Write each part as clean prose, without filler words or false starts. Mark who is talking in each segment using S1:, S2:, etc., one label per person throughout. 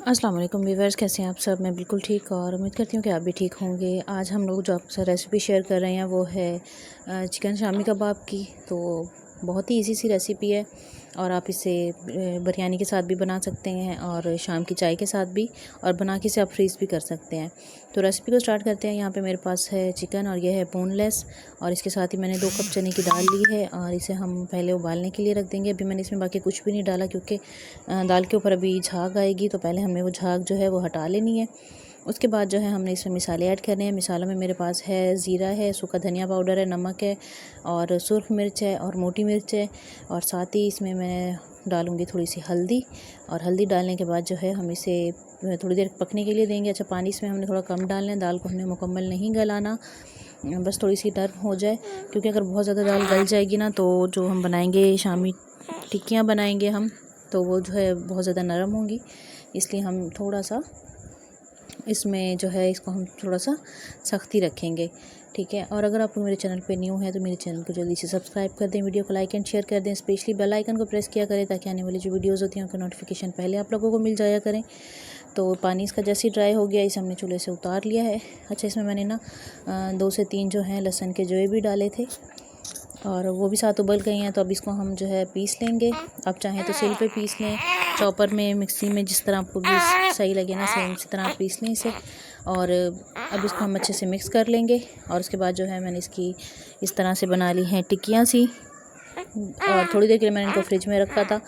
S1: अस्सलाम वालेकुम व्यूअर्स, कैसे हैं आप सब। मैं बिल्कुल ठीक और उम्मीद करती हूँ कि आप भी ठीक होंगे। आज हम लोग जो आपके साथ रेसिपी शेयर कर रहे हैं वो है चिकन शामी कबाब की। तो बहुत ही इजी सी रेसिपी है और आप इसे बिरयानी के साथ भी बना सकते हैं और शाम की चाय के साथ भी, और बना के इसे आप फ्रीज़ भी कर सकते हैं। तो रेसिपी को स्टार्ट करते हैं। यहाँ पे मेरे पास है चिकन और यह है बोनलेस, और इसके साथ ही मैंने 2 कप चने की दाल ली है और इसे हम पहले उबालने के लिए रख देंगे। अभी मैंने इसमें बाकी कुछ भी नहीं डाला क्योंकि दाल के ऊपर अभी झाग आएगी, तो पहले हमें वो झाग जो है वो हटा लेनी है। उसके बाद जो है हमने इसमें मिसाले ऐड करने हैं। मिसालों में मेरे पास है ज़ीरा है, सूखा धनिया पाउडर है, नमक है और सुर्ख मिर्च है और मोटी मिर्च है, और साथ ही इसमें मैं डालूँगी थोड़ी सी हल्दी। और हल्दी डालने के बाद जो है हम इसे थोड़ी देर पकने के लिए देंगे। अच्छा, पानी इसमें हमने थोड़ा कम डालना है, दाल को हमने मुकम्मल नहीं गलाना, बस थोड़ी सी नरम हो जाए, क्योंकि अगर बहुत ज़्यादा दाल गल जाएगी ना तो जो हम बनाएंगे शामी टिक्कियाँ बनाएंगे हम, तो वो जो है बहुत ज़्यादा नरम होंगी। इसलिए हम थोड़ा सा इसमें जो है इसको हम थोड़ा सा सख्ती रखेंगे, ठीक है। और अगर आप मेरे चैनल पे न्यू हैं तो मेरे चैनल को जल्दी से सब्सक्राइब कर दें, वीडियो को लाइक एंड शेयर कर दें, स्पेशली बेल आइकन को प्रेस किया करें ताकि आने वाली जो वीडियोस होती हैं उनका नोटिफिकेशन पहले आप लोगों को मिल जाया करें। तो पानी इसका जैसे ही ड्राई हो गया, इसे हमने चूल्हे से उतार लिया है। अच्छा, इसमें मैंने ना 2 से 3 जो हैं लहसुन के जोए भी डाले थे और वो भी साथ उबल गए हैं। तो अब इसको हम जो है पीस लेंगे। आप चाहें तो सिल पे पीस लें, चॉपर में, मिक्सी में, जिस तरह आपको भी सही लगे ना, सेम इसी तरह आप पीस लें इसे। और अब इसको हम अच्छे से मिक्स कर लेंगे। और उसके बाद जो है मैंने इसकी इस तरह से बना ली हैं टिक्कियाँ सी, और थोड़ी देर के लिए मैंने इनको फ्रिज में रखा था।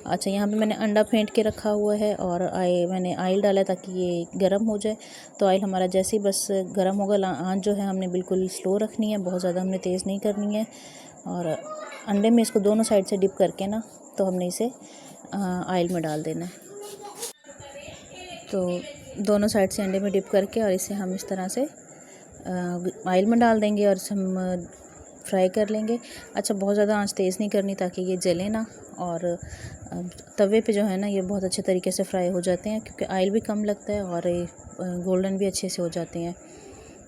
S1: अच्छा, यहाँ पे मैंने अंडा फेंट के रखा हुआ है और मैंने ऑयल डाला ताकि ये गर्म हो जाए। तो ऑयल हमारा जैसे ही बस गर्म होगा, आंच जो है हमने बिल्कुल स्लो रखनी है, बहुत ज़्यादा हमने तेज़ नहीं करनी है। और अंडे में इसको दोनों साइड से डिप करके ना, तो हमने इसे ऑयल में डाल देना है। तो दोनों साइड से अंडे में डिप करके और इसे हम इस तरह से ऑयल में डाल देंगे और इसे हम फ्राई कर लेंगे। अच्छा, बहुत ज़्यादा आंच तेज़ नहीं करनी ताकि ये जले ना, और तवे पे जो है ना ये बहुत अच्छे तरीके से फ्राई हो जाते हैं क्योंकि ऑयल भी कम लगता है और गोल्डन भी अच्छे से हो जाते हैं।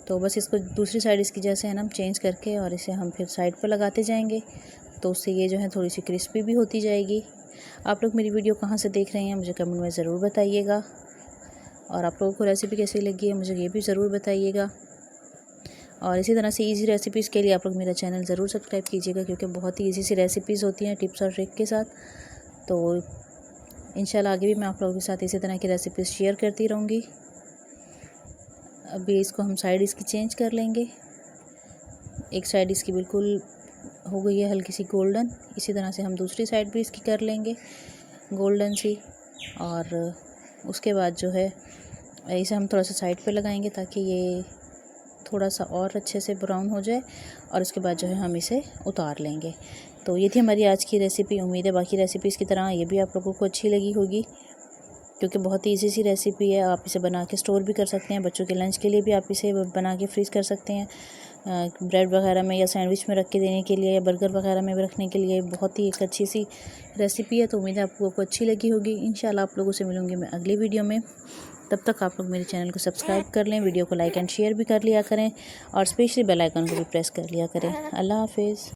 S1: तो बस इसको दूसरी साइड इसकी जैसे है ना चेंज करके और इसे हम फिर साइड पर लगाते जाएंगे, तो उससे ये जो है थोड़ी सी क्रिस्पी भी होती जाएगी। आप लोग मेरी वीडियो कहाँ से देख रहे हैं मुझे कमेंट में ज़रूर बताइएगा, और आप लोगों को रेसिपी कैसी लगी है मुझे ये भी ज़रूर बताइएगा। और इसी तरह से इजी रेसिपीज़ के लिए आप लोग मेरा चैनल ज़रूर सब्सक्राइब कीजिएगा, क्योंकि बहुत ही इजी सी रेसिपीज़ होती हैं टिप्स और ट्रिक के साथ। तो इंशाल्लाह आगे भी मैं आप लोगों के साथ इसी तरह की रेसिपीज़ शेयर करती रहूँगी। अभी इसको हम साइड इसकी चेंज कर लेंगे। एक साइड इसकी बिल्कुल हो गई है हल्की सी गोल्डन, इसी तरह से हम दूसरी साइड भी इसकी कर लेंगे गोल्डन सी। और उसके बाद जो है इसे हम थोड़ा सा साइड पे लगाएंगे ताकि ये थोड़ा सा और अच्छे से ब्राउन हो जाए, और उसके बाद जो है हम इसे उतार लेंगे। तो ये थी हमारी आज की रेसिपी। उम्मीद है बाकी रेसिपीज़ की तरह ये भी आप लोगों को अच्छी लगी होगी, क्योंकि बहुत ही ईजी सी रेसिपी है। आप इसे बना के स्टोर भी कर सकते हैं, बच्चों के लंच के लिए भी आप इसे बना के फ्रीज़ कर सकते हैं, ब्रेड वगैरह में या सैंडविच में रख के देने के लिए या बर्गर वगैरह में भी रखने के लिए। बहुत ही एक अच्छी सी रेसिपी है। तो उम्मीद है आप लोगों को अच्छी लगी होगी। इंशाल्लाह आप लोगों से मिलूँगी मैं अगली वीडियो में। तब तक आप लोग मेरे चैनल को सब्सक्राइब कर लें, वीडियो को लाइक एंड शेयर भी कर लिया करें, और स्पेशली बेल आइकन को भी प्रेस कर लिया करें। अल्लाह हाफिज़।